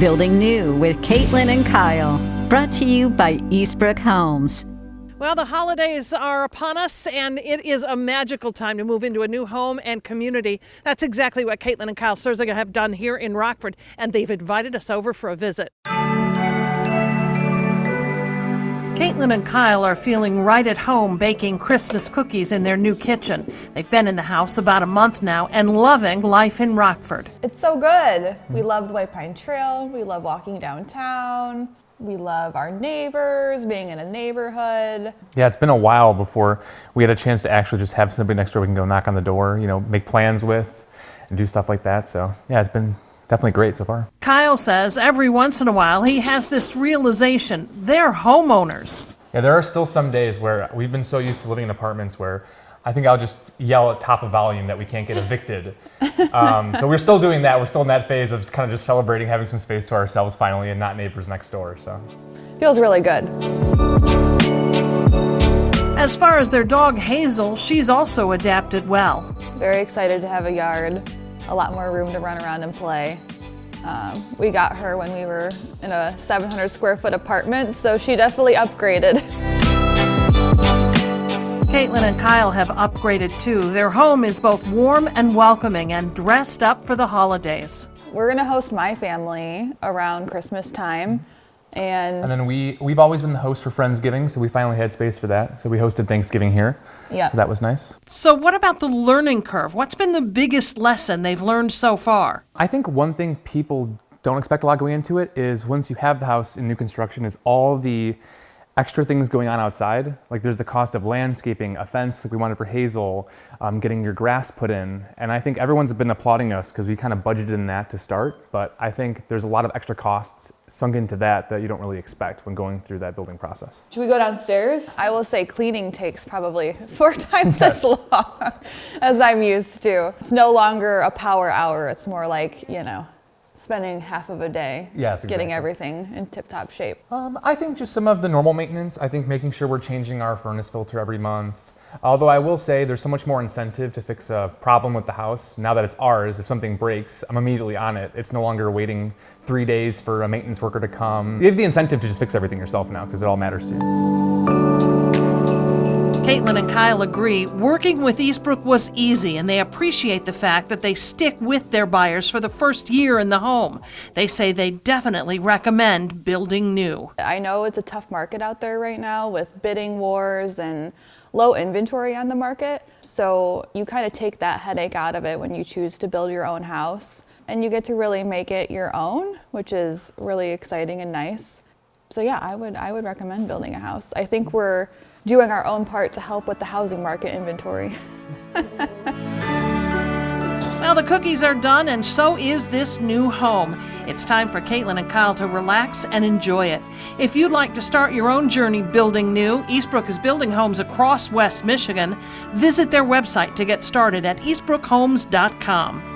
Building New with Kaitlin and Kyle. Brought to you by Eastbrook Homes. Well, the holidays are upon us, and it is a magical time to move into a new home and community. That's exactly what Kaitlin and Kyle Serziga have done here in Rockford, and they've invited us over for a visit. Kaitlin and Kyle are feeling right at home baking Christmas cookies in their new kitchen. They've been in the house about a month now and loving life in Rockford. It's so good. We love the White Pine Trail. We love walking downtown. We love our neighbors, being in a neighborhood. Yeah, it's been a while before we had a chance to actually just have somebody next door we can go knock on the door, make plans with and do stuff like that. So yeah, it's been definitely great so far. Kyle says every once in a while he has this realization: they're homeowners. Yeah, there are still some days where we've been so used to living in apartments where I think I'll just yell at top of volume that we can't get evicted. So we're still doing that. We're still in that phase of kind of just celebrating having some space to ourselves finally and not neighbors next door. So feels really good. As far as their dog Hazel, she's also adapted well. Very excited to have a yard, a lot more room to run around and play. We got her when we were in a 700 square foot apartment, so she definitely upgraded. Kaitlin and Kyle have upgraded too. Their home is both warm and welcoming and dressed up for the holidays. We're gonna host my family around Christmas time. And then we've always been the host for Friendsgiving, so we finally had space for that. So we hosted Thanksgiving here. Yeah. So that was nice. So what about the learning curve? What's been the biggest lesson they've learned so far? I think one thing people don't expect a lot going into it is once you have the house in new construction is all the extra things going on outside. Like there's the cost of landscaping, a fence like we wanted for Hazel, getting your grass put in. And I think everyone's been applauding us because we kind of budgeted in that to start. But I think there's a lot of extra costs sunk into that you don't really expect when going through that building process. Should we go downstairs? I will say cleaning takes probably 4 times as long as I'm used to. It's no longer a power hour. It's more like, spending half of a day getting everything in tip-top shape. I think just some of the normal maintenance. I think making sure we're changing our furnace filter every month. Although I will say there's so much more incentive to fix a problem with the house. Now that it's ours, if something breaks, I'm immediately on it. It's no longer waiting 3 days for a maintenance worker to come. You have the incentive to just fix everything yourself now because it all matters to you. Kaitlin and Kyle agree working with Eastbrook was easy, and they appreciate the fact that they stick with their buyers for the first year in the home. They say they definitely recommend building new. I know it's a tough market out there right now with bidding wars and low inventory on the market. So you kind of take that headache out of it when you choose to build your own house, and you get to really make it your own, which is really exciting and nice. So yeah, I would recommend building a house. I think we're doing our own part to help with the housing market inventory. Well, the cookies are done, and so is this new home. It's time for Kaitlin and Kyle to relax and enjoy it. If you'd like to start your own journey building new, Eastbrook is building homes across West Michigan. Visit their website to get started at eastbrookhomes.com.